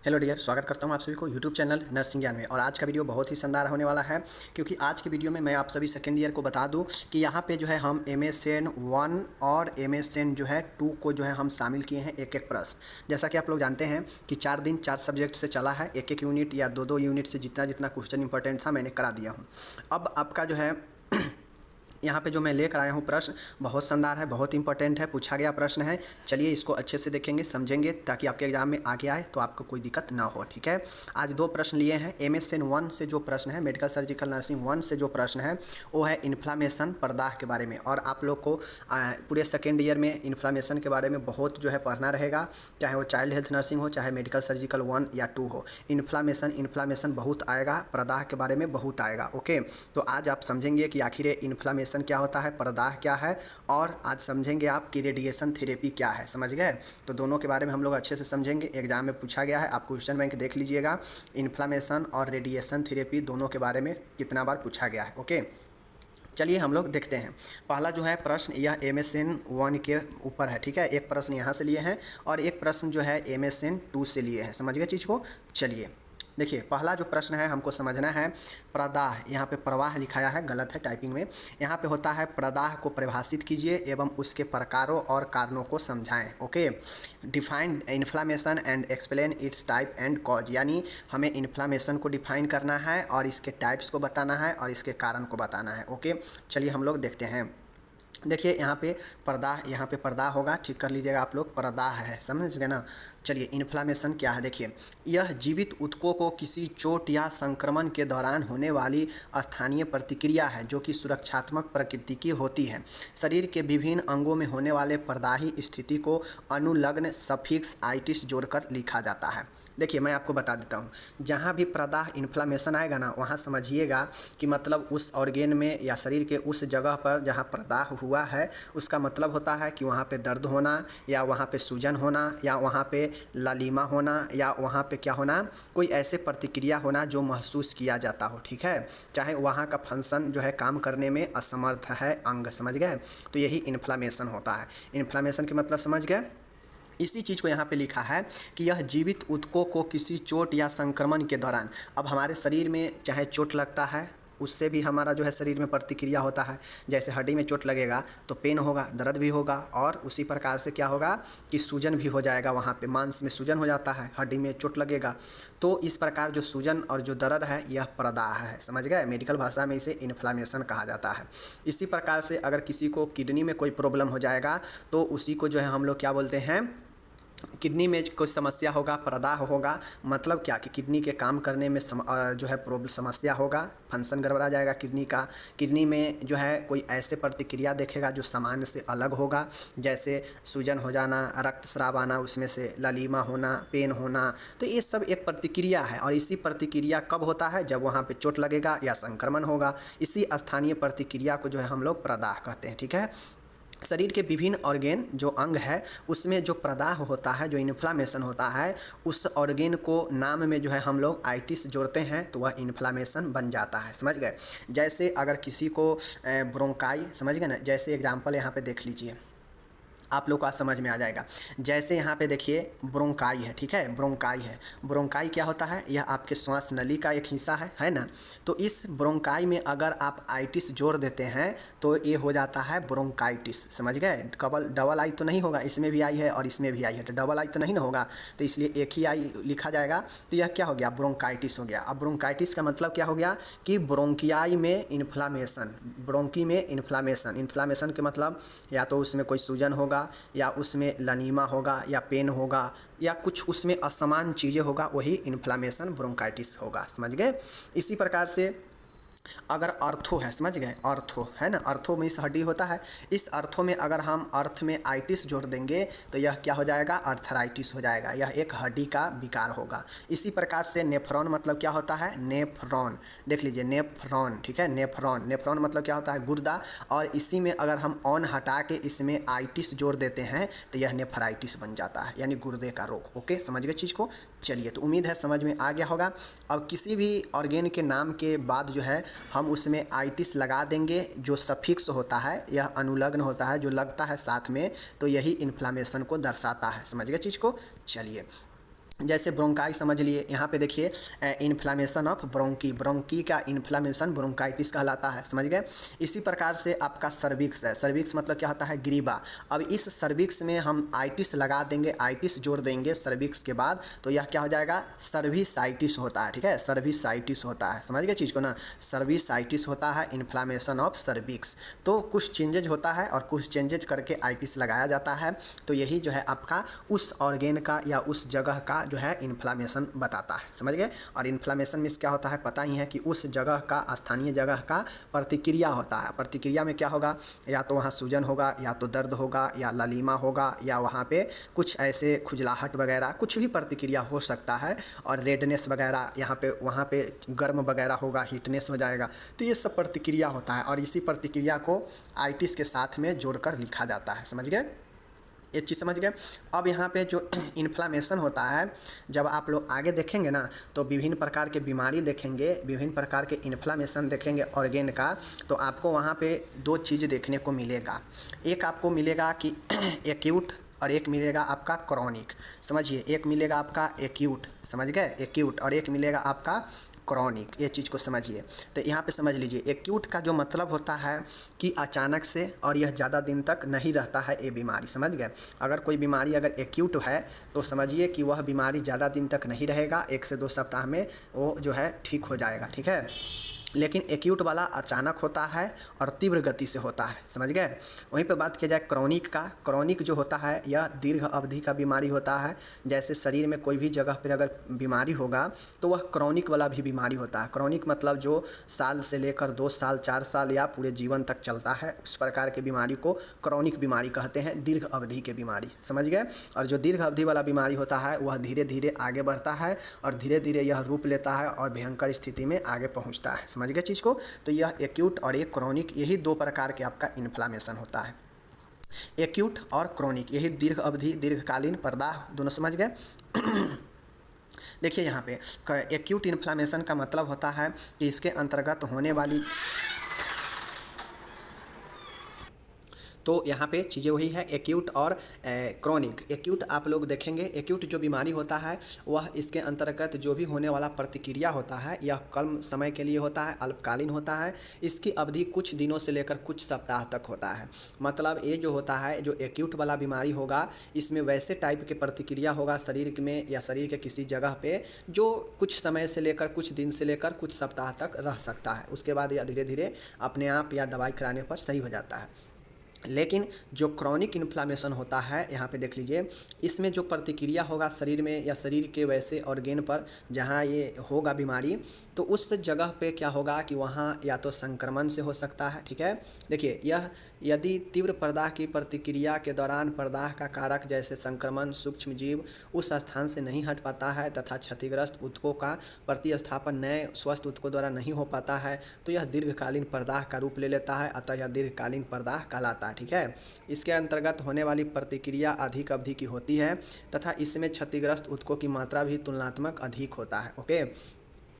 Hello dear, स्वागत करता हूं आप सभी को यूट्यूब चैनल नर्सिंग ज्ञान में। और आज का वीडियो बहुत ही शानदार होने वाला है, क्योंकि आज के वीडियो में मैं आप सभी सेकेंड ईयर को बता दूं कि यहां पे जो है हम MSN 1 और MSN जो है 2 को जो है हम शामिल किए हैं एक एक प्रश्न। जैसा कि आप लोग जानते हैं कि 4 दिन 4 सब्जेक्ट से चला है, एक एक यूनिट या दो यूनिट से जितना जितना क्वेश्चन इंपॉर्टेंट था मैंने करा दिया हूँ। अब आपका जो है यहाँ पे जो मैं लेकर आया हूँ प्रश्न बहुत शानदार है, बहुत इंपॉर्टेंट है, पूछा गया प्रश्न है। चलिए इसको अच्छे से देखेंगे, समझेंगे, ताकि आपके एग्जाम में आगे आए तो आपको कोई दिक्कत ना हो। ठीक है, आज 2 प्रश्न लिए हैं। MSN 1 से जो प्रश्न है, मेडिकल सर्जिकल नर्सिंग 1 से जो प्रश्न है वो है इन्फ्लामेशन, प्रदाह के बारे में। और आप लोग को पूरे सेकेंड ईयर में इन्फ्लामेशन के बारे में बहुत जो है पढ़ना रहेगा, चाहे वो चाइल्ड हेल्थ नर्सिंग हो, चाहे मेडिकल सर्जिकल 1 या 2 हो। इन्फ्लामेशन बहुत आएगा, प्रदाह के बारे में बहुत आएगा। ओके, तो आज आप समझेंगे कि आखिर इन्फ्लामेशन क्या होता है, प्रदाह क्या है, और आज समझेंगे आप कि रेडिएशन थेरेपी क्या है। समझ गए? तो दोनों के बारे में हम लोग अच्छे से समझेंगे। एग्जाम में पूछा गया है, आप क्वेश्चन बैंक देख लीजिएगा। इन्फ्लामेशन और रेडिएशन थेरेपी दोनों के बारे में कितना बार पूछा गया है। ओके, चलिए हम लोग देखते हैं। पहला जो है प्रश्न यह MSN 1 के ऊपर है। ठीक है, एक प्रश्न यहाँ से लिए हैं और एक प्रश्न जो है MSN 2 से लिए हैं। समझ गए चीज़ को? चलिए देखिए, पहला जो प्रश्न है हमको समझना है प्रदाह। यहाँ पे प्रवाह लिखाया है, गलत है टाइपिंग में। यहाँ पे होता है प्रदाह को परिभाषित कीजिए एवं उसके प्रकारों और कारणों को समझाएं। Okay, define inflammation and explain it's type and cause, यानी हमें इन्फ्लामेशन को डिफाइन करना है और इसके टाइप्स को बताना है और इसके कारण को बताना है। ओके, चलिए हम लोग देखते हैं। देखिए यहाँ पे प्रदाह होगा, ठीक कर लीजिएगा आप लोग, प्रदाह है, समझ गए ना। चलिए इन्फ्लामेशन क्या है, देखिए यह जीवित ऊतकों को किसी चोट या संक्रमण के दौरान होने वाली स्थानीय प्रतिक्रिया है जो कि सुरक्षात्मक प्रकृति की होती है। शरीर के विभिन्न अंगों में होने वाले प्रदाही स्थिति को अनुलग्न सफिक्स आइटिस जोड़कर लिखा जाता है। देखिए मैं आपको बता देता हूँ, जहाँ भी प्रदाह इन्फ्लामेशन आएगा ना, वहाँ समझिएगा कि मतलब उस ऑर्गेन में या शरीर के उस जगह पर जहाँ प्रदाह हुआ है उसका मतलब होता है कि वहाँ पे दर्द होना, या वहाँ पे सूजन होना, या वहाँ पे लालिमा होना, या वहाँ पे क्या होना, कोई ऐसे प्रतिक्रिया होना जो महसूस किया जाता हो। ठीक है, चाहे वहाँ का फंक्शन जो है काम करने में असमर्थ है अंग। समझ गए? तो यही इन्फ्लामेशन होता है। इन्फ्लामेशन के मतलब समझ गए? इसी चीज़ को यहाँ पे लिखा है कि यह जीवित ऊतकों को किसी चोट या संक्रमण के दौरान, अब हमारे शरीर में चाहे चोट लगता है उससे भी हमारा जो है शरीर में प्रतिक्रिया होता है। जैसे हड्डी में चोट लगेगा तो पेन होगा, दर्द भी होगा, और उसी प्रकार से क्या होगा कि सूजन भी हो जाएगा। वहाँ पे मांस में सूजन हो जाता है, हड्डी में चोट लगेगा। तो इस प्रकार जो सूजन और जो दर्द है यह प्रदाह है। समझ गए? मेडिकल भाषा में इसे इन्फ्लामेशन कहा जाता है। इसी प्रकार से अगर किसी को किडनी में कोई प्रॉब्लम हो जाएगा तो उसी को जो है हम लोग क्या बोलते हैं, किडनी में कोई समस्या होगा, प्रदाह होगा, मतलब क्या कि किडनी के काम करने में जो है प्रॉब्लम समस्या होगा, फंक्शन गड़बड़ा जाएगा किडनी का। किडनी में जो है कोई ऐसे प्रतिक्रिया देखेगा जो सामान्य से अलग होगा, जैसे सूजन हो जाना, रक्तस्राव आना, उसमें से लालिमा होना, पेन होना। तो ये सब एक प्रतिक्रिया है, और इसी प्रतिक्रिया कब होता है? जब वहाँ पे चोट लगेगा या संक्रमण होगा। इसी स्थानीय प्रतिक्रिया को जो है हम लोग प्रदाह कहते हैं। ठीक है, शरीर के विभिन्न ऑर्गेन जो अंग है उसमें जो प्रदाह होता है, जो इन्फ्लामेशन होता है, उस ऑर्गेन को नाम में जो है हम लोग आइटिस जोड़ते हैं तो वह इन्फ्लामेशन बन जाता है। समझ गए? जैसे अगर किसी को ब्रोंकाई, समझ गए ना, जैसे एग्जांपल यहाँ पे देख लीजिए, आप लोग को आज समझ में आ जाएगा। जैसे यहाँ पे देखिए ब्रोंकाई है। ठीक है, ब्रोंकाई है। ब्रोंकाई क्या होता है? यह आपके श्वास नली का एक हिस्सा है ना। तो इस ब्रोंकाई में अगर आप आइटिस जोड़ देते हैं तो ये हो जाता है ब्रोंकाइटिस। समझ गए? डबल आई तो नहीं होगा, इसमें भी आई है और इसमें भी आई है, तो डबल आई तो नहीं ना होगा, तो इसलिए एक ही आई लिखा जाएगा। तो यह क्या हो गया? ब्रोंकाइटिस हो गया। अब ब्रोंकाइटिस का मतलब क्या हो गया कि ब्रोंकियाई में इन्फ्लामेशन, ब्रोंकी में इन्फ्लामेशन। इन्फ्लामेशन के मतलब या तो उसमें कोई सूजन होगा, या उसमें लनीमा होगा, या पेन होगा, या कुछ उसमें असमान चीज़ें होगा, वही इन्फ्लामेशन ब्रोंकाइटिस होगा। समझ गए? इसी प्रकार से अगर अर्थो है, समझ गए? अर्थो है ना, अर्थो में इस हड्डी होता है, इस अर्थो में अगर हम अर्थ में आइटिस जोड़ देंगे तो यह क्या हो जाएगा? अर्थराइटिस हो जाएगा। यह एक हड्डी का विकार होगा। इसी प्रकार से नेफ्रॉन मतलब क्या होता है? नेफ्रॉन, देख लीजिए नेफ्रॉन। ठीक है, नेफ्रॉन, नेफ्रॉन मतलब क्या होता है? गुर्दा, और इसी में अगर हम ऑन हटा के इसमें आइटिस जोड़ देते हैं तो यह नेफ्राइटिस बन जाता है, यानी गुर्दे का रोग। ओके, समझ गए चीज़ को? चलिए, तो उम्मीद है समझ में आ गया होगा। अब किसी भी ऑर्गेन के नाम के बाद जो है हम उसमें आइटिस लगा देंगे, जो सफिक्स होता है, यह अनुलग्न होता है, जो लगता है साथ में, तो यही इन्फ्लामेशन को दर्शाता है। समझ गए चीज़ को? चलिए जैसे ब्रोंकाई समझ लिए, यहाँ पे देखिए इन्फ्लामेशन ऑफ ब्रोंकी, ब्रोंकी का इन्फ्लामेशन ब्रोंकाइटिस कहलाता है, समझ गए। इसी प्रकार से आपका सर्विक्स है, सर्विक्स मतलब क्या होता है, ग्रीवा। अब इस सर्विक्स में हम आइटिस लगा देंगे, आइटिस जोड़ देंगे सर्विक्स के बाद, तो यह क्या हो जाएगा, सर्विसाइटिस होता है, ठीक है, सर्विसाइटिस होता है, समझ गए चीज़ को ना, सर्विसाइटिस होता है, इन्फ्लामेशन ऑफ सर्विक्स। तो कुछ चेंजेज होता है और कुछ चेंजेज करके आइटिस लगाया जाता है, तो यही जो है आपका उस ऑर्गेन का या उस जगह का जो है इन्फ्लामेशन बताता है, समझ गए। और इन्फ्लामेशन में क्या होता है पता ही है कि उस जगह का, स्थानीय जगह का प्रतिक्रिया होता है। प्रतिक्रिया में क्या होगा, या तो वहाँ सूजन होगा, या तो दर्द होगा, या ललीमा होगा, या वहाँ पे कुछ ऐसे खुजलाहट वगैरह कुछ भी प्रतिक्रिया हो सकता है, और रेडनेस वगैरह, यहाँ पे वहाँ पे गर्म वगैरह होगा, हीटनेस हो जाएगा। तो ये सब प्रतिक्रिया होता है और इसी प्रतिक्रिया को आइटिस के साथ में जोड़कर लिखा जाता है, समझ गए, ये चीज़ समझ गए। अब यहाँ पे जो इन्फ्लामेशन होता है, जब आप लोग आगे देखेंगे ना तो विभिन्न प्रकार के बीमारी देखेंगे, विभिन्न प्रकार के इन्फ्लामेशन देखेंगे ऑर्गेन का, तो आपको वहाँ पे दो चीज़ देखने को मिलेगा। एक आपको मिलेगा कि एक्यूट, और एक मिलेगा आपका क्रॉनिक, समझिए, एक मिलेगा आपका एक्यूट, समझ गए, एक्यूट, और एक मिलेगा आपका क्रॉनिक, ये चीज़ को समझिए। तो यहाँ पे समझ लीजिए, एक्यूट का जो मतलब होता है कि अचानक से और यह ज़्यादा दिन तक नहीं रहता है ये बीमारी, समझ गए। अगर कोई बीमारी अगर एक्यूट है तो समझिए कि वह बीमारी ज़्यादा दिन तक नहीं रहेगा, 1 से 2 सप्ताह में वो जो है ठीक हो जाएगा, ठीक है। लेकिन एक्यूट वाला अचानक होता है और तीव्र गति से होता है, समझ गए। वहीं पे बात किया जाए क्रॉनिक का, क्रॉनिक जो होता है यह दीर्घ अवधि का बीमारी होता है। जैसे शरीर में कोई भी जगह पर अगर बीमारी होगा तो वह क्रॉनिक वाला भी बीमारी होता है। क्रॉनिक मतलब जो साल से लेकर 2 साल 4 साल या पूरे जीवन तक चलता है, उस प्रकार की बीमारी को क्रॉनिक बीमारी कहते हैं, दीर्घ अवधि की बीमारी, समझ गए। और जो दीर्घ अवधि वाला बीमारी होता है वह धीरे धीरे आगे बढ़ता है और धीरे धीरे यह रूप लेता है और भयंकर स्थिति में आगे पहुँचता है, समझ गए चीज़ को। तो यह एक्यूट और एक क्रॉनिक, यही 2 प्रकार के आपका इन्फ्लामेशन होता है, एक्यूट और क्रॉनिक, यही दीर्घ अवधि दीर्घकालीन प्रदाह, दोनों समझ गए। देखिए यहाँ पे एक्यूट इन्फ्लामेशन का मतलब होता है कि इसके अंतर्गत होने वाली, तो यहाँ पे चीज़ें वही है, एक्यूट और क्रॉनिक। एक्यूट आप लोग देखेंगे, एक्यूट जो बीमारी होता है वह इसके अंतर्गत जो भी होने वाला प्रतिक्रिया होता है यह कम समय के लिए होता है, अल्पकालीन होता है। इसकी अवधि कुछ दिनों से लेकर कुछ सप्ताह तक होता है। मतलब ये जो होता है, जो एक्यूट वाला बीमारी होगा, इसमें वैसे टाइप के प्रतिक्रिया होगा शरीर में या शरीर के किसी जगह पे, जो कुछ समय से लेकर, कुछ दिन से लेकर कुछ सप्ताह तक रह सकता है। उसके बाद यह धीरे धीरे अपने आप या दवाई कराने पर सही हो जाता है। लेकिन जो क्रॉनिक इन्फ्लामेशन होता है, यहाँ पे देख लीजिए, इसमें जो प्रतिक्रिया होगा शरीर में या शरीर के वैसे ऑर्गेन पर जहाँ ये होगा बीमारी, तो उस जगह पे क्या होगा कि वहाँ या तो संक्रमण से हो सकता है, ठीक है। देखिए, यह यदि तीव्र प्रदाह की प्रतिक्रिया के दौरान प्रदाह का कारक जैसे संक्रमण, सूक्ष्म जीव उस स्थान से नहीं हट पाता है तथा क्षतिग्रस्त ऊतकों का प्रतिस्थापन नए स्वस्थ ऊतकों द्वारा नहीं हो पाता है, तो यह दीर्घकालीन प्रदाह का रूप ले लेता है, अतः यह दीर्घकालीन प्रदाह कहलाता है, ठीक है। इसके अंतर्गत होने वाली प्रतिक्रिया अधिक अवधि की होती है तथा इसमें क्षतिग्रस्त ऊतकों की मात्रा भी तुलनात्मक अधिक होता है, ओके।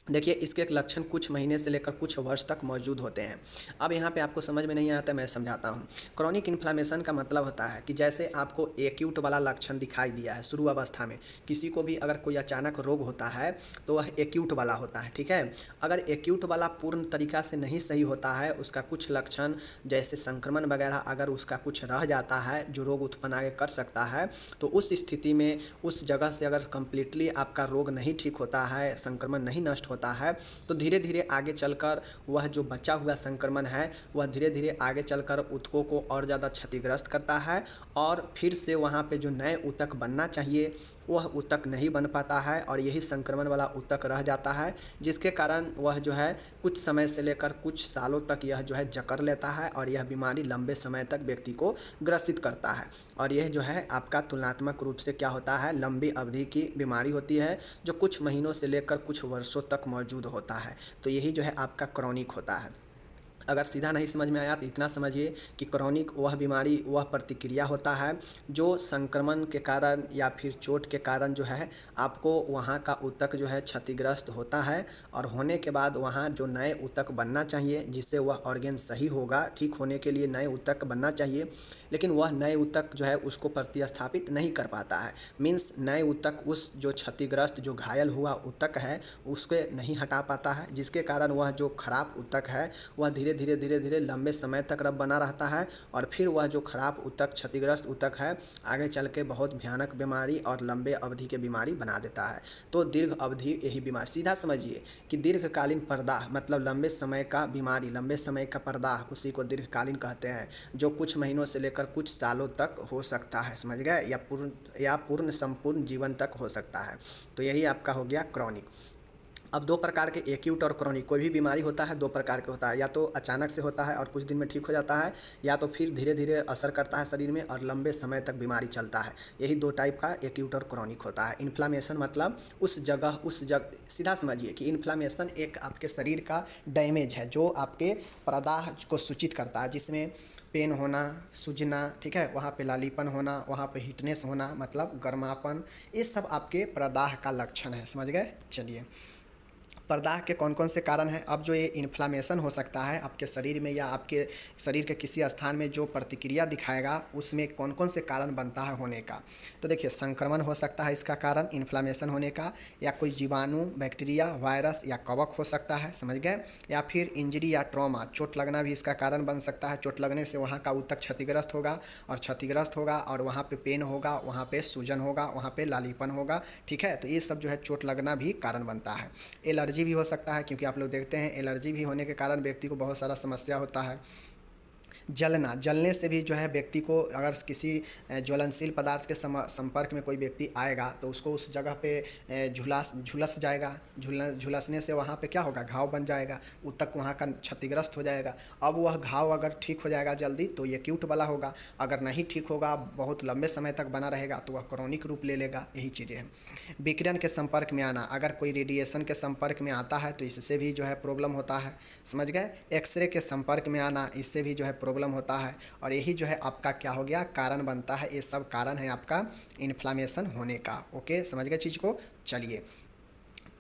देखिए, इसके एक लक्षण कुछ महीने से लेकर कुछ वर्ष तक मौजूद होते हैं। अब यहाँ पे आपको समझ में नहीं आता, मैं समझाता हूँ। क्रॉनिक इन्फ्लामेशन का मतलब होता है कि जैसे आपको एक्यूट वाला लक्षण दिखाई दिया है शुरू अवस्था में, किसी को भी अगर कोई अचानक रोग होता है तो वह एक्यूट वाला होता है, ठीक है। अगर एक्यूट वाला पूर्ण तरीका से नहीं सही होता है, उसका कुछ लक्षण जैसे संक्रमण वगैरह अगर उसका कुछ रह जाता है जो रोग उत्पन्न आगे कर सकता है, तो उस स्थिति में उस जगह से अगर कम्प्लीटली आपका रोग नहीं ठीक होता है, संक्रमण नहीं नष्ट होता है, तो धीरे धीरे आगे चलकर वह जो बचा हुआ संक्रमण है वह धीरे धीरे आगे चलकर ऊतकों को और ज़्यादा क्षतिग्रस्त करता है और फिर से वहाँ पे जो नए ऊतक बनना चाहिए वह ऊतक नहीं बन पाता है और यही संक्रमण वाला ऊतक रह जाता है, जिसके कारण वह जो है कुछ समय से लेकर कुछ सालों तक यह जो है जकड़ लेता है और यह बीमारी लंबे समय तक व्यक्ति को ग्रसित करता है। और यह जो है आपका तुलनात्मक रूप से क्या होता है, लंबी अवधि की बीमारी होती है जो कुछ महीनों से लेकर कुछ वर्षों तक मौजूद होता है। तो यही जो है आपका क्रॉनिक होता है। अगर सीधा नहीं समझ में आया तो इतना समझिए कि क्रॉनिक वह बीमारी, वह प्रतिक्रिया होता है जो संक्रमण के कारण या फिर चोट के कारण जो है आपको वहाँ का ऊतक जो है क्षतिग्रस्त होता है, और होने के बाद वहाँ जो नए ऊतक बनना चाहिए जिससे वह ऑर्गेन सही होगा, ठीक होने के लिए नए ऊतक बनना चाहिए, लेकिन वह नए ऊतक जो है उसको प्रतिस्थापित नहीं कर पाता है। मीन्स नए ऊतक उस जो क्षतिग्रस्त, जो घायल हुआ ऊतक है उसके नहीं हटा पाता है, जिसके कारण वह जो खराब ऊतक है वह धीरे धीरे लंबे समय तक रब बना रहता है, और फिर वह जो खराब ऊतक, क्षतिग्रस्त ऊतक है आगे चल के बहुत भयानक बीमारी और लंबे अवधि के बीमारी बना देता है। तो दीर्घ अवधि यही बीमारी, सीधा समझिए कि दीर्घकालीन प्रदाह मतलब लंबे समय का बीमारी, लंबे समय का प्रदाह, उसी को दीर्घकालीन कहते हैं, जो कुछ महीनों से लेकर कुछ सालों तक हो सकता है, समझ गए, या पूर्ण संपूर्ण जीवन तक हो सकता है। तो यही आपका हो गया क्रॉनिक। अब दो प्रकार के, एक्यूट और क्रॉनिक, कोई भी बीमारी होता है दो प्रकार के होता है, या तो अचानक से होता है और कुछ दिन में ठीक हो जाता है, या तो फिर धीरे धीरे असर करता है शरीर में और लंबे समय तक बीमारी चलता है। यही दो टाइप का एक्यूट और क्रॉनिक होता है। इन्फ्लामेशन मतलब उस जगह सीधा समझिए कि इन्फ्लामेशन एक आपके शरीर का डैमेज है जो आपके प्रदाह को सूचित करता है, जिसमें पेन होना, सूजना, ठीक है, वहाँ पे लालीपन होना, वहाँ पे हीटनेस होना मतलब गर्मापन, ये सब आपके प्रदाह का लक्षण है, समझ गए। चलिए, प्रदाह के कौन कौन से कारण हैं। अब जो ये इन्फ्लामेशन हो सकता है आपके शरीर में या आपके शरीर के किसी स्थान में जो प्रतिक्रिया दिखाएगा उसमें कौन कौन से कारण बनता है होने का। तो देखिए, संक्रमण हो सकता है इसका कारण इन्फ्लामेशन होने का, या कोई जीवाणु, बैक्टीरिया, वायरस या कवक हो सकता है, समझ गए, या फिर इंजरी या ट्रॉमा, चोट लगना भी इसका कारण बन सकता है। चोट लगने से वहाँ का ऊतक क्षतिग्रस्त होगा, और क्षतिग्रस्त होगा और वहाँ पे पेन होगा, वहाँ पे सूजन होगा, वहाँ पे लालीपन होगा, ठीक है। तो ये सब जो है चोट लगना भी कारण बनता है। एलर्जी भी हो सकता है, क्योंकि आप लोग देखते हैं एलर्जी भी होने के कारण व्यक्ति को बहुत सारा समस्या होता है। जलने से भी जो है व्यक्ति को, अगर किसी ज्वलनशील पदार्थ के संपर्क में कोई व्यक्ति आएगा तो उसको उस जगह पे झुलस जाएगा, झुलसने से वहाँ पे क्या होगा, घाव बन जाएगा, ऊतक वहाँ का क्षतिग्रस्त हो जाएगा। अब वह घाव अगर ठीक हो जाएगा जल्दी तो ये एक्यूट वाला होगा, अगर नहीं ठीक होगा, बहुत लंबे समय तक बना रहेगा तो वह क्रॉनिक रूप ले लेगा। यही चीज़ें हैं। विकिरण के संपर्क में आना, अगर कोई रेडिएशन के संपर्क में आता है तो इससे भी जो है प्रॉब्लम होता है, समझ गए। एक्सरे के संपर्क में आना, इससे भी जो है प्रॉब्लम होता है, और यही जो है आपका क्या हो गया, कारण बनता है। ये सब कारण है आपका इन्फ्लामेशन होने का। ओके, समझ गए चीज़ को। चलिए,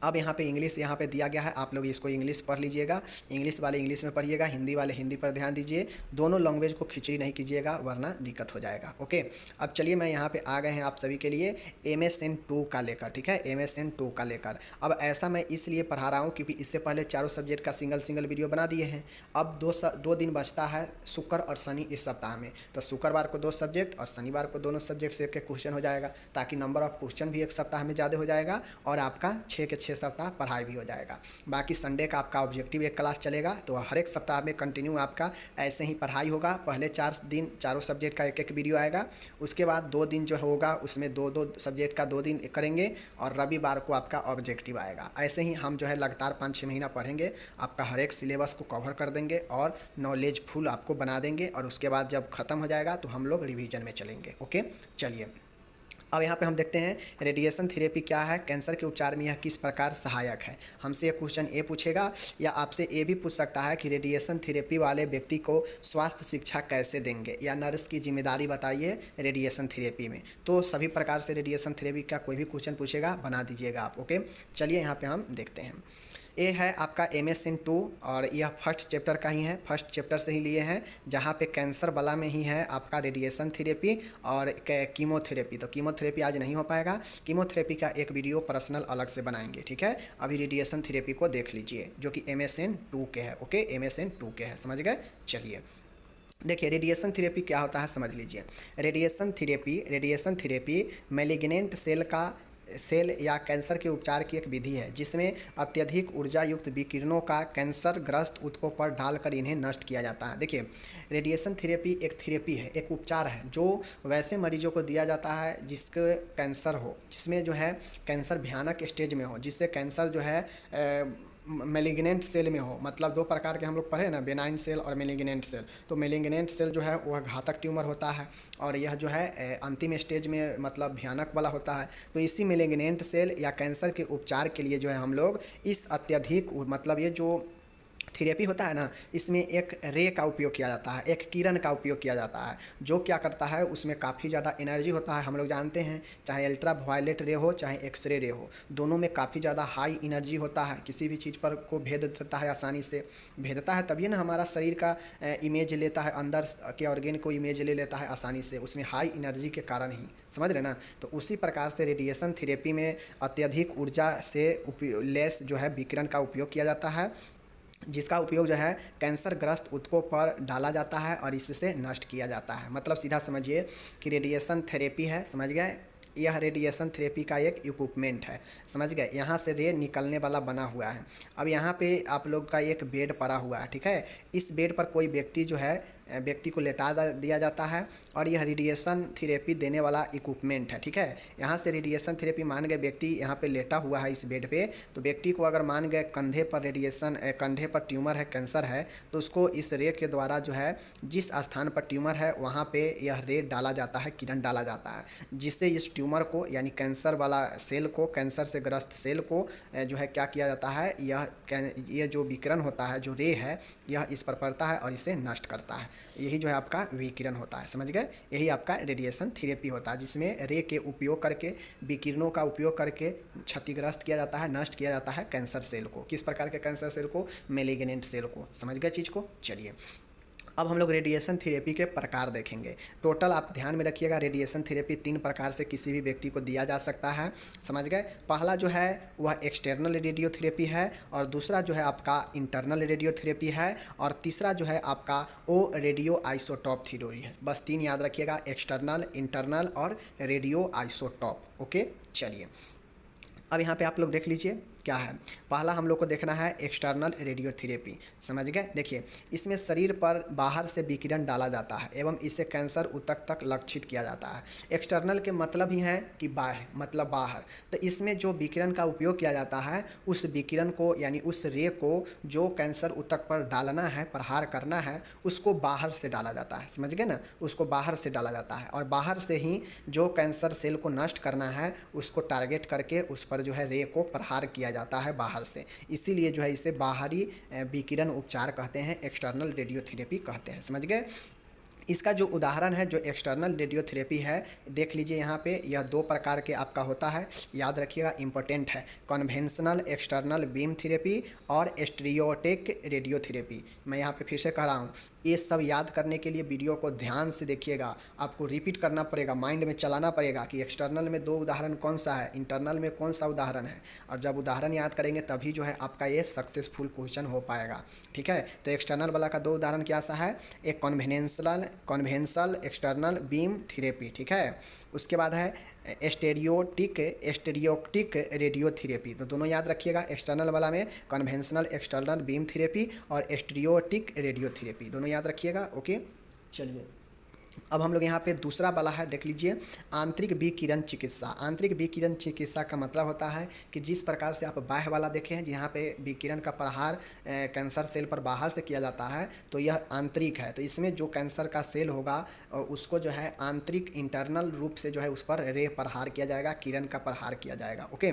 अब यहाँ पे इंग्लिश यहाँ पे दिया गया है, आप लोग इसको इंग्लिश पढ़ लीजिएगा, इंग्लिश वाले इंग्लिश में पढ़िएगा, हिंदी वाले हिंदी पर ध्यान दीजिए, दोनों लैंग्वेज को खिचड़ी नहीं कीजिएगा वरना दिक्कत हो जाएगा। ओके, अब चलिए, मैं यहाँ पे आ गए हैं आप सभी के लिए MSN 2 का लेकर, ठीक है, MSN 2 का लेकर। अब ऐसा मैं इसलिए पढ़ा रहा हूँ क्योंकि इससे पहले चारों सब्जेक्ट का सिंगल वीडियो बना दिए हैं। अब दो दिन बचता है, शुक्र और शनि इस सप्ताह में, तो शुक्रवार को 2 सब्जेक्ट और शनिवार को दोनों सब्जेक्ट से एक क्वेश्चन हो जाएगा, ताकि नंबर ऑफ क्वेश्चन भी एक सप्ताह में ज़्यादा हो जाएगा और आपका 6 के 6 सप्ताह पढ़ाई भी हो जाएगा। बाकी संडे का आपका ऑब्जेक्टिव एक क्लास चलेगा, तो हर एक सप्ताह में कंटिन्यू आपका ऐसे ही पढ़ाई होगा। पहले 4 दिन चारों सब्जेक्ट का एक वीडियो आएगा, उसके बाद 2 दिन जो होगा उसमें 2 सब्जेक्ट का 2 दिन करेंगे, और रविवार को आपका ऑब्जेक्टिव आएगा। ऐसे ही हम जो है लगातार 5-6 महीना पढ़ेंगे, आपका हर एक सिलेबस को कवर कर देंगे और नॉलेज फुल आपको बना देंगे, और उसके बाद जब ख़त्म हो जाएगा तो हम लोग रिवीजन में चलेंगे। ओके, चलिए, अब यहाँ पे हम देखते हैं रेडिएशन थेरेपी क्या है, कैंसर के उपचार में यह किस प्रकार सहायक है। हमसे ये क्वेश्चन ए पूछेगा, या आपसे ये भी पूछ सकता है कि रेडिएशन थेरेपी वाले व्यक्ति को स्वास्थ्य शिक्षा कैसे देंगे, या नर्स की जिम्मेदारी बताइए रेडिएशन थेरेपी में। तो सभी प्रकार से रेडिएशन थेरेपी का कोई भी क्वेश्चन पूछेगा, बना दीजिएगा आप। ओके, चलिए यहाँ पर हम देखते हैं। ये है आपका MSN 2, और यह फर्स्ट चैप्टर का ही है, फर्स्ट चैप्टर से ही लिए हैं, जहाँ पे कैंसर वाला में ही है आपका रेडिएशन थेरेपी और कीमोथेरेपी। तो कीमोथेरेपी आज नहीं हो पाएगा, कीमोथेरेपी का एक वीडियो पर्सनल अलग से बनाएंगे, ठीक है। अभी रेडिएशन थेरेपी को देख लीजिए जो कि MSN 2 के है। ओके, MSN 2 के है, समझ गए। चलिए, देखिए, रेडिएशन थेरेपी क्या होता है समझ लीजिए। रेडिएशन थेरेपी मैलिग्नेंट सेल या कैंसर के उपचार की एक विधि है जिसमें अत्यधिक ऊर्जा युक्त विकिरणों का कैंसर ग्रस्त ऊतकों पर डालकर इन्हें नष्ट किया जाता है। देखिए, रेडिएशन थेरेपी एक थेरेपी है, एक उपचार है जो वैसे मरीजों को दिया जाता है जिसके कैंसर हो, जिसमें जो है कैंसर भयानक स्टेज में हो, जिससे कैंसर जो है मेलिग्नेंट सेल में हो। मतलब 2 प्रकार के हम लोग पढ़े ना, बेनाइन सेल और मेलिग्नेंट सेल। तो मेलिग्नेंट सेल जो है वह घातक ट्यूमर होता है, और यह जो है अंतिम स्टेज में मतलब भयानक वाला होता है। तो इसी मेलिग्नेंट सेल या कैंसर के उपचार के लिए जो है हम लोग इस अत्यधिक मतलब ये जो थेरेपी होता है ना, इसमें एक रे का उपयोग किया जाता है, एक किरण का उपयोग किया जाता है, जो क्या करता है उसमें काफ़ी ज़्यादा एनर्जी होता है। हम लोग जानते हैं चाहे अल्ट्रा वायलेट रे हो चाहे एक्सरे रे हो, दोनों में काफ़ी ज़्यादा हाई एनर्जी होता है। किसी भी चीज़ पर को भेद देता है, आसानी से भेदता है, तभी ना हमारा शरीर का इमेज लेता है, अंदर के ऑर्गेन को इमेज ले लेता है आसानी से, उसमें हाई एनर्जी के कारण ही, समझ रहे ना। तो उसी प्रकार से रेडिएशन थेरेपी में अत्यधिक ऊर्जा से लेस जो है विकिरण का उपयोग किया जाता है, जिसका उपयोग जो है कैंसर ग्रस्त ऊतकों पर डाला जाता है और इससे नष्ट किया जाता है। मतलब सीधा समझिए कि रेडिएशन थेरेपी है, समझ गए। यह रेडिएशन थेरेपी का एक इक्विपमेंट है, समझ गए। यहाँ से रे निकलने वाला बना हुआ है। अब यहाँ पे आप लोग का एक बेड पड़ा हुआ है, ठीक है। इस बेड पर कोई व्यक्ति जो है व्यक्ति को लेटा दिया जाता है और यह रेडिएशन थेरेपी देने वाला इक्विपमेंट है, ठीक है। यहाँ से रेडिएशन थेरेपी मान गए व्यक्ति यहाँ पे लेटा हुआ है इस बेड पे, तो व्यक्ति को अगर मान गए कंधे पर रेडिएशन, कंधे पर ट्यूमर है, कैंसर है, तो उसको इस रे के द्वारा जो है जिस स्थान पर ट्यूमर है वहाँ पे यह रे डाला जाता है, किरण डाला जाता है, जिससे इस ट्यूमर को यानी कैंसर वाला सेल को, कैंसर से ग्रस्त सेल को जो है क्या किया जाता है, यह जो विकिरण होता है, जो रे है, यह इस पर पड़ता है और इसे नष्ट करता है। यही जो है आपका विकिरण होता है, समझ गए। यही आपका रेडिएशन थेरेपी होता है, जिसमें रे के उपयोग करके, विकिरणों का उपयोग करके क्षतिग्रस्त किया जाता है, नष्ट किया जाता है कैंसर सेल को। किस प्रकार के कैंसर सेल को? मेलिग्नेंट सेल को, समझ गए चीज़ को। चलिए अब हम लोग रेडिएशन थेरेपी के प्रकार देखेंगे। टोटल आप ध्यान में रखिएगा, रेडिएशन थेरेपी 3 प्रकार से किसी भी व्यक्ति को दिया जा सकता है, समझ गए। पहला जो है वह एक्सटर्नल रेडियोथेरेपी है, और दूसरा जो है आपका इंटरनल रेडियोथेरेपी है, और तीसरा जो है आपका वो रेडियो आइसोटॉप थ्योरी है। बस 3 याद रखिएगा, एक्सटर्नल, इंटरनल और रेडियो आइसोटॉप। ओके, चलिए अब यहाँ पे आप लोग देख लीजिए क्या है। पहला हम लोग को देखना है एक्सटर्नल रेडियोथेरेपी, समझ गए। देखिए इसमें शरीर पर बाहर से विकिरण डाला जाता है एवं इसे कैंसर ऊतक तक लक्षित किया जाता है। एक्सटर्नल के मतलब ही है कि बाह्य, मतलब बाहर। तो इसमें जो विकिरण का उपयोग किया जाता है, उस विकिरण को यानी उस रे को जो कैंसर ऊतक पर डालना है, प्रहार करना है, उसको बाहर से डाला जाता है, समझ गए ना। उसको बाहर से डाला जाता है और बाहर से ही जो कैंसर सेल को नष्ट करना है उसको टारगेट करके उस पर जो है रे को प्रहार किया जाता है बाहर से। इसीलिए जो है इसे बाहरी विकिरण उपचार कहते हैं, एक्सटर्नल रेडियोथेरेपी कहते हैं, समझ गए। इसका जो उदाहरण है, जो एक्सटर्नल रेडियोथेरेपी है, देख लीजिए यहाँ पे, यह 2 प्रकार के आपका होता है, याद रखिएगा, इंपॉर्टेंट है। कन्वेंशनल एक्सटर्नल बीम थेरेपी और स्टीरियोटिक रेडियोथेरेपी। मैं यहाँ पे फिर से कह रहा हूँ, ये सब याद करने के लिए वीडियो को ध्यान से देखिएगा, आपको रिपीट करना पड़ेगा, माइंड में चलाना पड़ेगा कि एक्सटर्नल में 2 उदाहरण कौन सा है, इंटरनल में कौन सा उदाहरण है। और जब उदाहरण याद करेंगे तभी जो है आपका ये सक्सेसफुल क्वेश्चन हो पाएगा, ठीक है। तो एक्सटर्नल वाला का 2 उदाहरण क्या सा है, एक कन्वेंशनल एक्सटर्नल बीम थेरेपी, ठीक है। उसके बाद है स्टीरियोटिक रेडियोथेरेपी। तो दोनों याद रखिएगा, एक्सटर्नल वाला में कन्वेंशनल एक्सटर्नल बीम थेरेपी और स्टीरियोटिक रेडियोथेरेपी, दोनों याद रखिएगा। ओके, चलिए अब हम लोग यहाँ पे दूसरा वाला है, देख लीजिए, आंतरिक विकिरण चिकित्सा। आंतरिक विकिरण चिकित्सा का मतलब होता है कि जिस प्रकार से आप बाह्य वाला देखे हैं, जहाँ पे विकिरण का प्रहार कैंसर सेल पर बाहर से किया जाता है, तो यह आंतरिक है। तो इसमें जो कैंसर का सेल होगा उसको जो है आंतरिक, इंटरनल रूप से जो है उस पर रे प्रहार किया जाएगा, किरण का प्रहार किया जाएगा। ओके,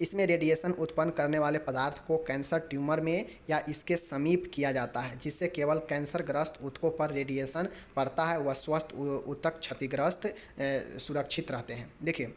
इसमें रेडिएशन उत्पन्न करने वाले पदार्थ को कैंसर ट्यूमर में या इसके समीप किया जाता है, जिससे केवल कैंसर ग्रस्त ऊतकों पर रेडिएशन पड़ता है, वह स्वस्थ ऊतक क्षतिग्रस्त सुरक्षित रहते हैं। देखिए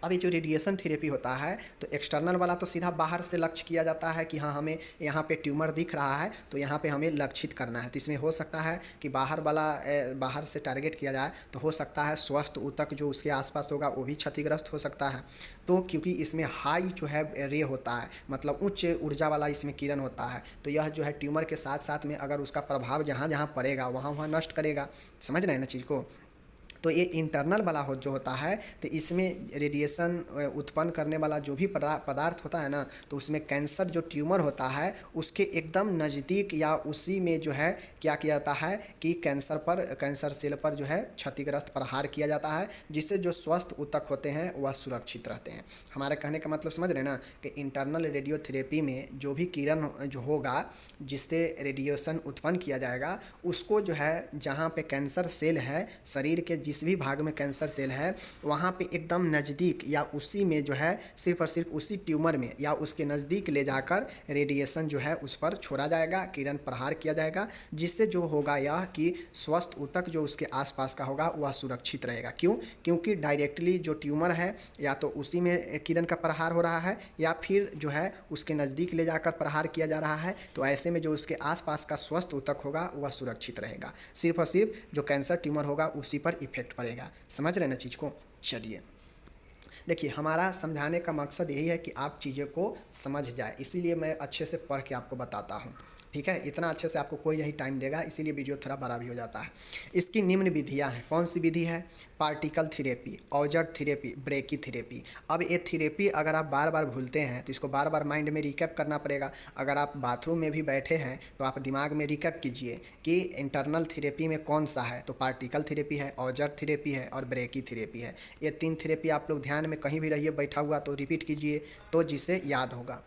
अब ये जो रेडिएशन थेरेपी होता है, तो एक्सटर्नल वाला तो सीधा बाहर से लक्ष्य किया जाता है कि हाँ हमें यहाँ पे ट्यूमर दिख रहा है तो यहाँ पे हमें लक्षित करना है। तो इसमें हो सकता है कि बाहर से टारगेट किया जाए, तो हो सकता है स्वस्थ ऊतक जो उसके आसपास होगा वो भी क्षतिग्रस्त हो सकता है। तो क्योंकि इसमें हाई जो है रे होता है, मतलब उच्च ऊर्जा वाला इसमें किरण होता है, तो यह जो है ट्यूमर के साथ साथ में अगर उसका प्रभाव जहाँ जहाँ पड़ेगा वहाँ वहाँ नष्ट करेगा, समझ रहे हैं ना चीज़ को। तो ये इंटरनल वाला जो होता है, तो इसमें रेडिएशन उत्पन्न करने वाला जो भी पदार्थ होता है ना, तो उसमें कैंसर जो ट्यूमर होता है उसके एकदम नज़दीक या उसी में जो है क्या किया जाता है कि कैंसर सेल पर जो है क्षतिग्रस्त प्रहार किया जाता है, जिससे जो स्वस्थ ऊतक होते हैं वह सुरक्षित रहते हैं। हमारे कहने का मतलब समझ रहे ना कि इंटरनल रेडियोथेरेपी में जो भी किरण जो होगा, जिससे रेडिएशन उत्पन्न किया जाएगा, उसको जो है जहाँ पे कैंसर सेल है, शरीर के जिस भी भाग में कैंसर सेल है वहाँ पे एकदम नज़दीक या उसी में जो है सिर्फ और सिर्फ उसी ट्यूमर में या उसके नज़दीक ले जाकर रेडिएशन जो है उस पर छोड़ा जाएगा, किरण प्रहार किया जाएगा, जिससे जो होगा यह कि स्वस्थ ऊतक जो उसके आसपास का होगा वह सुरक्षित रहेगा। क्यों? क्योंकि डायरेक्टली जो ट्यूमर है या तो उसी में किरण का प्रहार हो रहा है या फिर जो है उसके नज़दीक ले जाकर प्रहार किया जा रहा है, तो ऐसे में जो उसके आसपास का स्वस्थ ऊतक होगा वह सुरक्षित रहेगा। सिर्फ और सिर्फ जो कैंसर ट्यूमर होगा उसी पर इफेक्ट पड़ेगा। समझ रहे हैं ना चीज़ को? चलिए देखिए, हमारा समझाने का मकसद यही है कि आप चीज़ों को समझ जाए, इसीलिए मैं अच्छे से पढ़ के आपको बताता हूँ। ठीक है, इतना अच्छे से आपको कोई नहीं टाइम देगा, इसीलिए वीडियो थोड़ा बड़ा भी हो जाता है। इसकी निम्न विधियां हैं। कौन सी विधि है? Particle therapy, auger therapy, brachytherapy. अब ये थेरेपी अगर आप बार बार भूलते हैं तो इसको बार बार माइंड में रिकैप करना पड़ेगा। अगर आप बाथरूम में भी बैठे हैं तो आप दिमाग में रिकैप कीजिए कि इंटरनल थेरेपी में कौन सा है, तो पार्टिकल थेरेपी है, ऑजर थेरेपी है और ब्रेकी थेरेपी है। ये 3 थेरेपी आप लोग ध्यान में कहीं भी रहिए बैठा हुआ तो रिपीट कीजिए, तो जिससे याद होगा।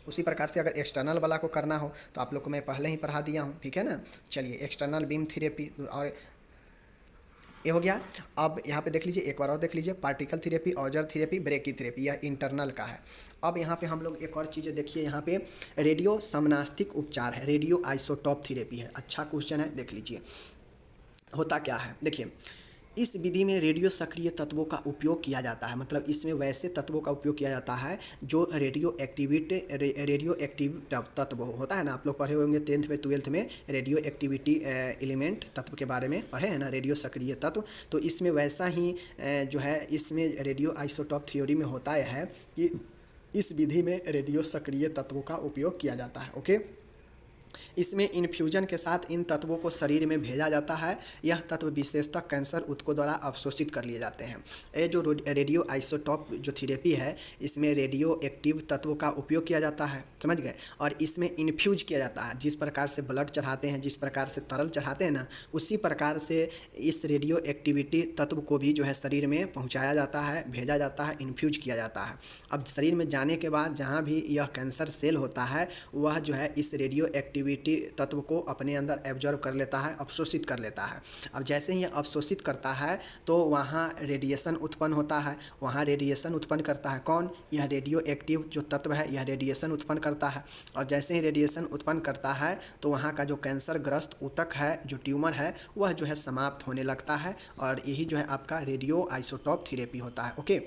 उसी प्रकार से अगर एक्सटर्नल वाला को करना हो तो आप लोग को मैं पहले ही पढ़ा दिया हूँ। ठीक है ना? चलिए, एक्सटर्नल बीम थेरेपी और ये हो गया। अब यहाँ पे देख लीजिए, एक बार और देख लीजिए, particle therapy, auger therapy, ब्रेकी therapy, यह इंटरनल का है। अब यहाँ पे हम लोग एक और चीज़ें देखिए, यहाँ पे रेडियो समनास्तिक उपचार है, रेडियो आइसोटॉप थेरेपी है। अच्छा क्वेश्चन है, देख लीजिए होता क्या है। देखिए, इस विधि में रेडियो सक्रिय तत्वों का उपयोग किया जाता है, मतलब इसमें वैसे तत्वों का उपयोग किया जाता है जो रेडियो एक्टिव तत्व होता है ना। आप लोग पढ़े होंगे 10th में 12th में रेडियो एक्टिविटी एलिमेंट तत्व के बारे में पढ़े हैं ना, रेडियो सक्रिय तत्व। तो इसमें वैसा ही जो है इसमें रेडियो आइसोटॉप थ्योरी में होता है कि इस विधि में रेडियो सक्रिय तत्वों का उपयोग किया जाता है। ओके, इसमें इन्फ्यूजन के साथ इन तत्वों को शरीर में भेजा जाता है। यह तत्व विशेषतः कैंसर ऊतकों द्वारा अवशोषित कर लिए जाते हैं। ये जो रेडियो आइसोटॉप जो थेरेपी है, इसमें रेडियो एक्टिव तत्वों का उपयोग किया जाता है, समझ गए। और इसमें इन्फ्यूज किया जाता है, जिस प्रकार से ब्लड चढ़ाते हैं, जिस प्रकार से तरल चढ़ाते हैं ना, उसी प्रकार से इस रेडियो एक्टिविटी तत्व को भी जो है शरीर में पहुँचाया जाता है, भेजा जाता है, इन्फ्यूज किया जाता है। अब शरीर में जाने के बाद जहाँ भी यह कैंसर सेल होता है वह जो है इस रेडियो एक्टिविटी तत्व को अपने अंदर एब्जॉर्ब कर लेता है, अवशोषित कर लेता है। अब जैसे ही अवशोषित करता है तो वहाँ रेडिएशन उत्पन्न होता है। वहाँ रेडिएशन उत्पन्न करता है कौन? यह रेडियो एक्टिव जो तत्व है, यह रेडिएशन उत्पन्न करता है। और जैसे ही रेडिएशन उत्पन्न करता है तो वहाँ का जो कैंसर ग्रस्त ऊतक है, जो ट्यूमर है, वह जो है समाप्त होने लगता है। और यही जो है आपका रेडियो आइसोटॉप थेरेपी होता है। ओके,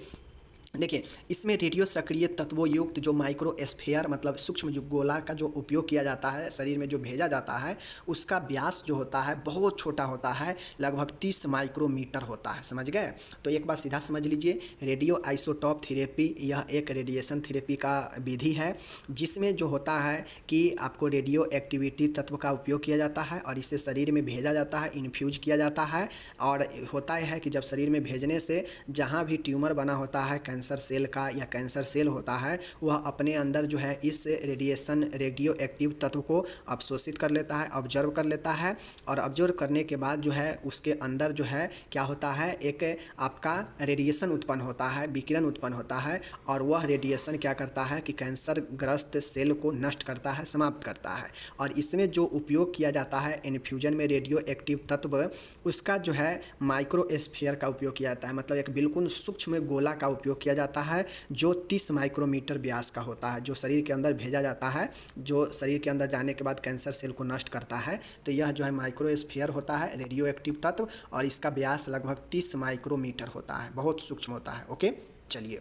देखिए, इसमें रेडियो सक्रिय तत्वों युक्त जो माइक्रोस्फीयर मतलब सूक्ष्म जो गोला का जो उपयोग किया जाता है, शरीर में जो भेजा जाता है, उसका व्यास जो होता है बहुत छोटा होता है, लगभग 30 माइक्रोमीटर होता है। समझ गए? तो एक बार सीधा समझ लीजिए, रेडियो आइसोटॉप थेरेपी यह एक रेडिएशन थेरेपी का विधि है जिसमें जो होता है कि आपको रेडियो एक्टिविटी तत्व का उपयोग किया जाता है और इसे शरीर में भेजा जाता है, इन्फ्यूज किया जाता है। और होता है कि जब शरीर में भेजने से जहाँ भी ट्यूमर बना होता है कैंसर सेल का या कैंसर सेल होता है, वह अपने अंदर जो है इस रेडियो एक्टिव तत्व को अवशोषित कर लेता है, ऑब्जर्व कर लेता है। और ऑब्जर्व करने के बाद जो है उसके अंदर जो है क्या होता है, एक आपका रेडिएशन उत्पन्न होता है, विकिरण उत्पन्न होता है। और वह रेडिएशन क्या करता है कि कैंसर ग्रस्त सेल को नष्ट करता है, समाप्त करता है। और इसमें जो उपयोग किया जाता है इन्फ्यूजन में रेडियो एक्टिव तत्व, उसका जो है माइक्रोस्फीयर का उपयोग किया जाता है, मतलब एक बिल्कुल सूक्ष्म गोला का उपयोग किया जाता है जो 30 माइक्रोमीटर व्यास का होता है, जो शरीर के अंदर भेजा जाता है, जो शरीर के अंदर जाने के बाद कैंसर सेल को नष्ट करता है। तो यह जो है माइक्रोस्फीयर होता है, रेडियो एक्टिव तत्व, और इसका व्यास लगभग 30 माइक्रोमीटर होता है, बहुत सूक्ष्म होता है। ओके, चलिए,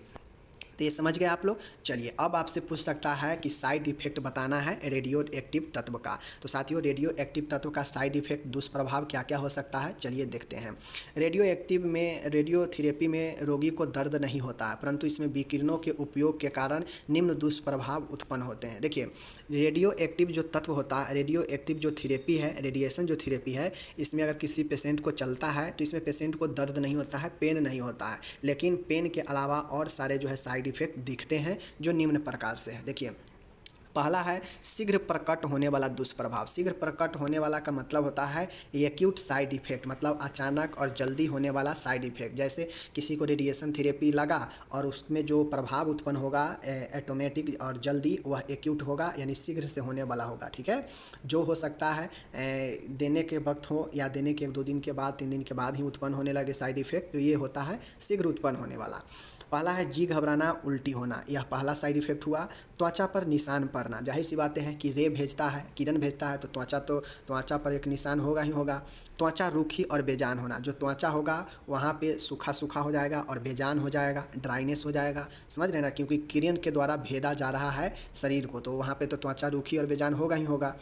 तो ये समझ गए आप लोग। चलिए, अब आपसे पूछ सकता है कि साइड इफेक्ट बताना है रेडियो एक्टिव तत्व का। तो साथियों, रेडियो एक्टिव तत्व का साइड इफेक्ट, दुष्प्रभाव क्या क्या हो सकता है, चलिए देखते हैं। रेडियो एक्टिव में, रेडियो थेरेपी में रोगी को दर्द नहीं होता है, परंतु इसमें विकिरणों के उपयोग के कारण निम्न दुष्प्रभाव उत्पन्न होते हैं। देखिए, रेडियो एक्टिव जो तत्व होता है, रेडियो एक्टिव जो थेरेपी है, रेडिएशन जो थेरेपी है, इसमें अगर किसी पेशेंट को चलता है तो इसमें पेशेंट को दर्द नहीं होता है, पेन नहीं होता है। लेकिन पेन के अलावा और सारे जो है साइड इफेक्ट दिखते हैं जो निम्न प्रकार से है। देखिए, पहला है शीघ्र प्रकट होने वाला दुष्प्रभाव। शीघ्र प्रकट होने वाला का मतलब होता है एक्यूट साइड इफेक्ट, मतलब अचानक और जल्दी होने वाला साइड इफेक्ट। जैसे किसी को रेडिएशन थेरेपी लगा और उसमें जो प्रभाव उत्पन्न होगा ऑटोमेटिक और जल्दी, वह एक्यूट होगा यानी शीघ्र से होने वाला होगा। ठीक है, जो हो सकता है देने के वक्त हो या देने के 1-2 दिन के बाद 3 दिन के बाद ही उत्पन्न होने लगे साइड इफेक्ट, तो ये होता है शीघ्र उत्पन्न होने वाला। पहला है जी घबराना, उल्टी होना, यह पहला साइड इफेक्ट हुआ। त्वचा पर निशान पड़ना, जाहिर सी बातें हैं कि रे भेजता है, किरण भेजता है, तो त्वचा पर एक निशान होगा ही होगा। त्वचा रूखी और बेजान होना, जो त्वचा होगा वहाँ पे सूखा सूखा हो जाएगा और बेजान हो जाएगा, ड्राइनेस हो जाएगा, समझ रहे ना, क्योंकि किरण के द्वारा भेदा जा रहा है शरीर को, तो वहाँ पे तो त्वचा रूखी और बेजान होगा ही होगा।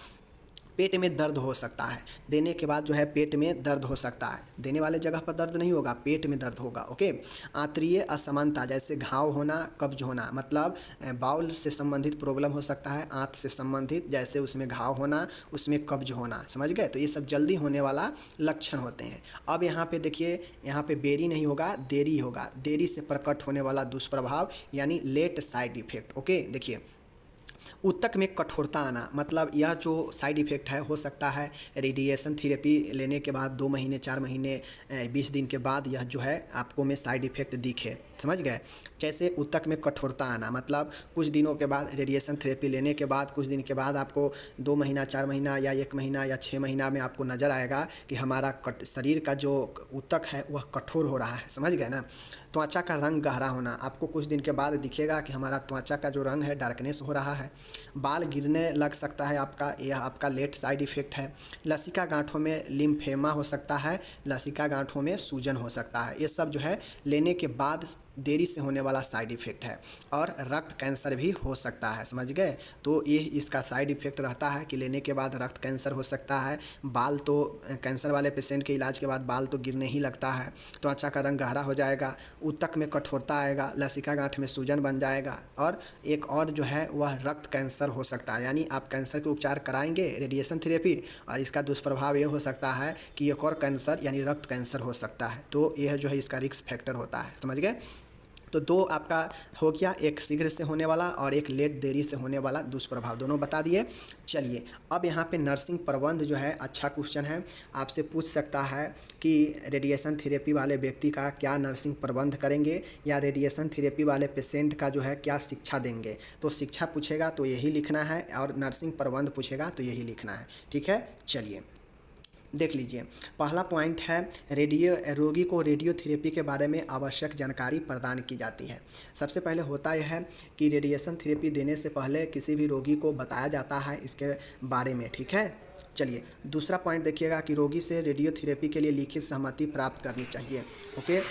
पेट में दर्द हो सकता है, देने के बाद जो है पेट में दर्द हो सकता है, देने वाले जगह पर दर्द नहीं होगा, पेट में दर्द होगा। ओके, आंतरीय असमानता, जैसे घाव होना, कब्ज होना, मतलब बाउल से संबंधित प्रॉब्लम हो सकता है, आंत से संबंधित, जैसे उसमें घाव होना, उसमें कब्ज होना, समझ गए, तो ये सब जल्दी होने वाला लक्षण होते हैं। अब यहाँ पे देखिए, यहाँ पे बेरी नहीं होगा, देरी होगा, देरी से प्रकट होने वाला दुष्प्रभाव यानी लेट साइड इफेक्ट। ओके, देखिए ऊतक में कठोरता आना, मतलब यह जो साइड इफ़ेक्ट है हो सकता है रेडिएशन थेरेपी लेने के बाद 2 महीने 4 महीने 20 दिन के बाद यह जो है आपको में साइड इफ़ेक्ट दिखे, समझ गए। जैसे ऊतक में कठोरता आना, मतलब कुछ दिनों के बाद रेडिएशन थेरेपी लेने के बाद कुछ दिन के बाद आपको 2 महीना 4 महीना या 1 महीना या 6 महीना में आपको नज़र आएगा कि हमारा शरीर का जो ऊतक है वह कठोर हो रहा है, समझ गए ना। त्वचा का रंग गहरा होना, आपको कुछ दिन के बाद दिखेगा कि हमारा त्वचा का जो रंग है डार्कनेस हो रहा है। बाल गिरने लग सकता है आपका, यह आपका लेट साइड इफ़ेक्ट है। लसिका गांठों में लिम्फेमा हो सकता है, लसिका गांठों में सूजन हो सकता है, ये सब जो है लेने के बाद देरी से होने वाला साइड इफ़ेक्ट है। और रक्त कैंसर भी हो सकता है, समझ गए, तो ये इसका साइड इफ़ेक्ट रहता है कि लेने के बाद रक्त कैंसर हो सकता है। बाल तो कैंसर वाले पेशेंट के इलाज के बाद बाल तो गिरने ही लगता है, त्वचा का रंग गहरा हो जाएगा, ऊतक में कठोरता आएगा, लसिका गांठ में सूजन बन जाएगा, और एक और जो है वह रक्त कैंसर हो सकता है। यानी आप कैंसर के उपचार कराएंगे रेडिएशन थेरेपी, और इसका दुष्प्रभाव ये हो सकता है कि एक और कैंसर यानी रक्त कैंसर हो सकता है। तो यह जो है इसका रिस्क फैक्टर होता है, समझ गए। तो 2 आपका हो गया, एक शीघ्र से होने वाला और एक लेट देरी से होने वाला दुष्प्रभाव, दोनों बता दिए। चलिए अब यहाँ पे नर्सिंग प्रबंध जो है, अच्छा क्वेश्चन है, आपसे पूछ सकता है कि रेडिएशन थेरेपी वाले व्यक्ति का क्या नर्सिंग प्रबंध करेंगे या रेडिएशन थेरेपी वाले पेशेंट का जो है क्या शिक्षा देंगे। तो शिक्षा पूछेगा तो यही लिखना है, और नर्सिंग प्रबंध पूछेगा तो यही लिखना है, ठीक है। चलिए देख लीजिए, पहला पॉइंट है रोगी को रेडियोथेरेपी के बारे में आवश्यक जानकारी प्रदान की जाती है। सबसे पहले होता यह है कि रेडिएशन थेरेपी देने से पहले किसी भी रोगी को बताया जाता है इसके बारे में, ठीक है। चलिए दूसरा पॉइंट देखिएगा कि रोगी से रेडियोथेरेपी के लिए लिखित सहमति प्राप्त करनी चाहिए। ओके,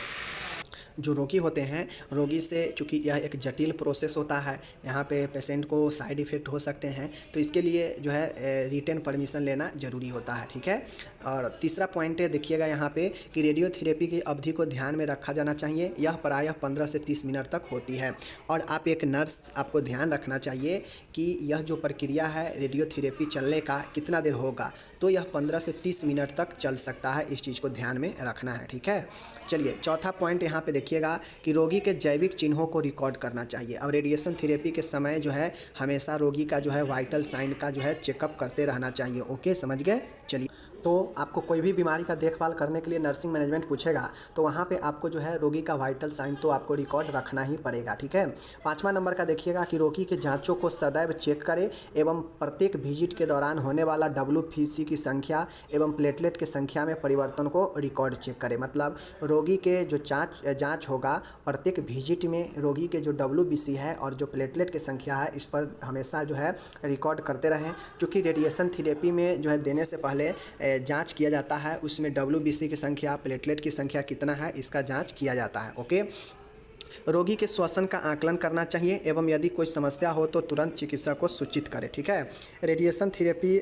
जो रोगी होते हैं, रोगी से, चूँकि यह एक जटिल प्रोसेस होता है, यहाँ पे पेशेंट को साइड इफ़ेक्ट हो सकते हैं, तो इसके लिए जो है रिटन परमिशन लेना ज़रूरी होता है, ठीक है। और तीसरा पॉइंट है, देखिएगा यहाँ पे कि रेडियोथेरेपी की अवधि को ध्यान में रखा जाना चाहिए। यह प्रायः 15 से 30 मिनट तक होती है, और आप एक नर्स आपको ध्यान रखना चाहिए कि यह जो प्रक्रिया है रेडियोथेरेपी चलने का कितना देर होगा, तो यह 15 से 30 मिनट तक चल सकता है, इस चीज़ को ध्यान में रखना है, ठीक है। चलिए चौथा पॉइंट यहाँ पे देखिएगा कि रोगी के जैविक चिन्हों को रिकॉर्ड करना चाहिए। अब रेडिएशन थेरेपी के समय जो है हमेशा रोगी का जो है वाइटल साइन का जो है चेकअप करते रहना चाहिए। ओके, समझ गए। चलिए, तो आपको कोई भी बीमारी का देखभाल करने के लिए नर्सिंग मैनेजमेंट पूछेगा तो वहाँ पे आपको जो है रोगी का वाइटल साइन तो आपको रिकॉर्ड रखना ही पड़ेगा, ठीक है। 5वां नंबर का देखिएगा कि रोगी के जांचों को सदैव चेक करें एवं प्रत्येक विजिट के दौरान होने वाला WBC की संख्या एवं प्लेटलेट की संख्या में परिवर्तन को रिकॉर्ड चेक करें। मतलब रोगी के जो जाँच होगा प्रत्येक विजिट में रोगी के जो WBC है और जो प्लेटलेट की संख्या है इस पर हमेशा जो है रिकॉर्ड करते रहें। क्योंकि रेडिएशन थेरेपी में जो है देने से पहले जांच किया जाता है, उसमें WBC की संख्या, प्लेटलेट की संख्या कितना है इसका जांच किया जाता है। ओके, रोगी के श्वसन का आकलन करना चाहिए एवं यदि कोई समस्या हो तो तुरंत चिकित्सक को सूचित करें, ठीक है। रेडिएशन थेरेपी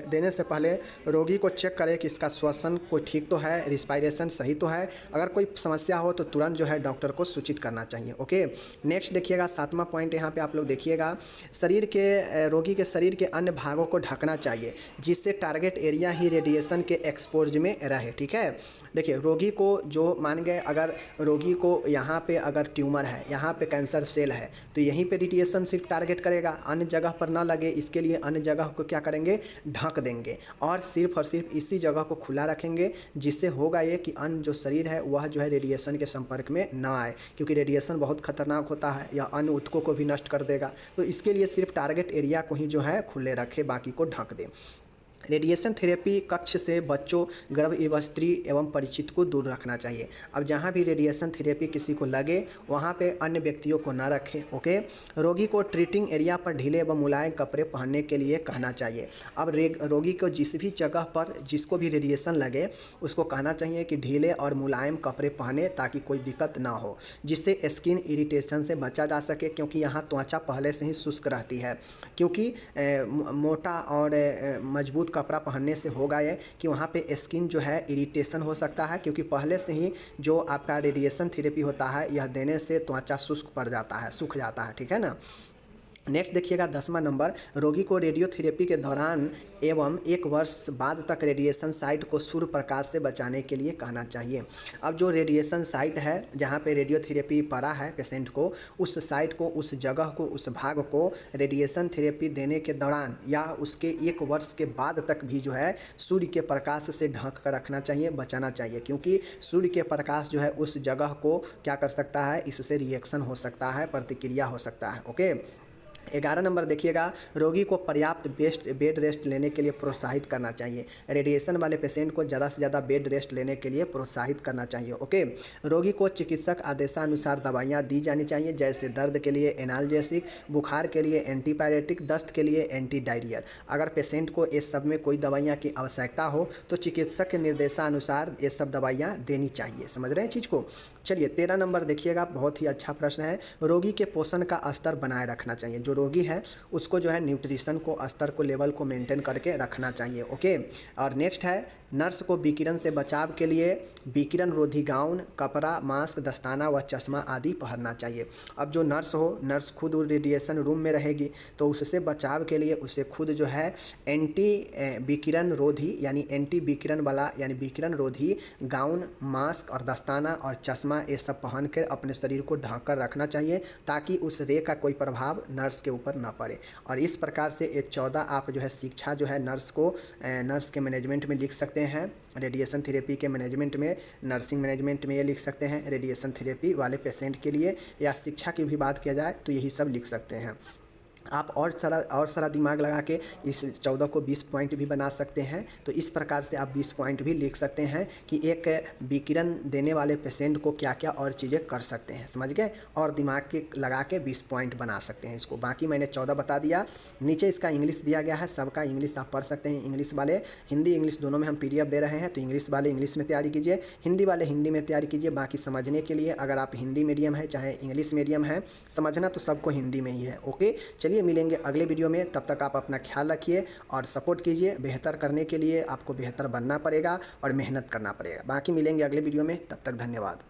देने से पहले रोगी को चेक करें कि इसका श्वसन कोई ठीक तो है, रिस्पायरेशन सही तो है। अगर कोई समस्या हो तो तुरंत जो है डॉक्टर को सूचित करना चाहिए। ओके, नेक्स्ट देखिएगा 7वां पॉइंट यहाँ पे आप लोग देखिएगा, रोगी के शरीर के अन्य भागों को ढकना चाहिए जिससे टारगेट एरिया ही रेडिएशन के एक्सपोज में रहे, ठीक है। देखिए रोगी को जो मान गए, अगर रोगी को यहाँ पे अगर ट्यूमर है, यहाँ पे कैंसर सेल है, तो यहीं पे रेडिएशन सिर्फ टारगेट करेगा, अन्य जगह पर ना लगे इसके लिए अन्य जगह को क्या करेंगे, ढक देंगे और सिर्फ इसी जगह को खुला रखेंगे, जिससे होगा ये कि अन्य जो शरीर है वह जो है रेडिएशन के संपर्क में ना आए, क्योंकि रेडिएशन बहुत खतरनाक होता है या अन्य ऊतकों को भी नष्ट कर देगा। तो इसके लिए सिर्फ टारगेट एरिया को ही जो है खुले रखे, बाकी को ढक दें। रेडिएशन थेरेपी कक्ष से बच्चों, गर्भवती स्त्री एवं परिचित को दूर रखना चाहिए। अब जहाँ भी रेडिएशन थेरेपी किसी को लगे वहाँ पे अन्य व्यक्तियों को ना रखें। ओके, रोगी को ट्रीटिंग एरिया पर ढीले एवं मुलायम कपड़े पहनने के लिए कहना चाहिए। अब रोगी को जिस भी जगह पर जिसको भी रेडिएशन लगे उसको कहना चाहिए कि ढीले और मुलायम कपड़े पहने, ताकि कोई दिक्कत ना हो, जिससे स्किन इरिटेशन से बचा जा सके, क्योंकि यहाँ त्वचा पहले से ही शुष्क रहती है। क्योंकि मोटा और मजबूत कपड़ा पहनने से होगा ये कि वहाँ पे स्किन जो है इरिटेशन हो सकता है, क्योंकि पहले से ही जो आपका रेडिएशन थेरेपी होता है यह देने से त्वचा शुष्क पड़ जाता है, सूख जाता है, ठीक है ना। नेक्स्ट देखिएगा 10वां नंबर, रोगी को रेडियोथेरेपी के दौरान एवं 1 वर्ष बाद तक रेडिएशन साइट को सूर्य प्रकाश से बचाने के लिए कहना चाहिए। अब जो रेडिएशन साइट है जहाँ पे रेडियोथेरेपी पड़ा है पेशेंट को, उस साइट को, उस जगह को, उस भाग को रेडिएशन थेरेपी देने के दौरान या उसके 1 वर्ष के बाद तक भी जो है सूर्य के प्रकाश से ढक कर रखना चाहिए, बचाना चाहिए, क्योंकि सूर्य के प्रकाश जो है उस जगह को क्या कर सकता है, इससे रिएक्शन हो सकता है, प्रतिक्रिया हो सकता है। ओके, 11 नंबर देखिएगा, रोगी को पर्याप्त बेड रेस्ट लेने के लिए प्रोत्साहित करना चाहिए। रेडिएशन वाले पेशेंट को ज़्यादा से ज़्यादा बेड रेस्ट लेने के लिए प्रोत्साहित करना चाहिए। ओके, रोगी को चिकित्सक आदेशानुसार दवाइयाँ दी जानी चाहिए, जैसे दर्द के लिए एनाल्जेसिक, बुखार के लिए एंटीपायरेटिक, दस्त के लिए एंटी डायरियल। अगर पेशेंट को इस सब में कोई दवाइयाँ की आवश्यकता हो तो चिकित्सक के निर्देशानुसार ये सब दवाइयाँ देनी चाहिए। समझ रहे हैं चीज़ को। चलिए 13 नंबर देखिएगा, बहुत ही अच्छा प्रश्न है। रोगी के पोषण का स्तर बनाए रखना चाहिए। जो रोगी है उसको जो है न्यूट्रिशन को, स्तर को, लेवल को मेंटेन करके रखना चाहिए। ओके, और नेक्स्ट है, नर्स को विकिरण से बचाव के लिए विकिरण रोधी गाउन, कपड़ा, मास्क, दस्ताना व चश्मा आदि पहनना चाहिए। अब जो नर्स हो, नर्स खुद रेडिएशन रूम में रहेगी तो उससे बचाव के लिए उसे खुद जो है एंटी विकिरण रोधी यानी एंटी विकिरण वाला यानी विकिरण रोधी गाउन, मास्क और दस्ताना और चश्मा ये सब पहन कर अपने शरीर को ढक कर रखना चाहिए, ताकि उस रे का कोई प्रभाव नर्स के ऊपर ना पड़े। और इस प्रकार से ये 14 आप जो है शिक्षा जो है नर्स को, नर्स के मैनेजमेंट में लिख सकते हैं। रेडिएशन थेरेपी के मैनेजमेंट में, नर्सिंग मैनेजमेंट में ये लिख सकते हैं। रेडिएशन थेरेपी वाले पेशेंट के लिए या शिक्षा की भी बात किया जाए तो यही सब लिख सकते हैं। आप और सारा दिमाग लगा के इस 14 को 20 पॉइंट भी बना सकते हैं। तो इस प्रकार से आप 20 पॉइंट भी लिख सकते हैं कि एक विकिरण देने वाले पेशेंट को क्या क्या और चीज़ें कर सकते हैं, समझ गए। और दिमाग के लगा के 20 पॉइंट बना सकते हैं इसको। बाकी मैंने 14 बता दिया। नीचे इसका इंग्लिश दिया गया है, सबका इंग्लिश आप पढ़ सकते हैं। इंग्लिश वाले हिंदी इंग्लिश दोनों में हम PDF दे रहे हैं, तो इंग्लिश वाले इंग्लिश में तैयारी कीजिए, हिंदी वाले हिंदी में तैयारी कीजिए। बाकी समझने के लिए अगर आप हिंदी मीडियम है चाहे इंग्लिश मीडियम है, समझना तो सबको हिंदी में ही है। ओके, चलिए मिलेंगे अगले वीडियो में। तब तक आप अपना ख्याल रखिए और सपोर्ट कीजिए। बेहतर करने के लिए आपको बेहतर बनना पड़ेगा और मेहनत करना पड़ेगा। बाकी मिलेंगे अगले वीडियो में, तब तक धन्यवाद।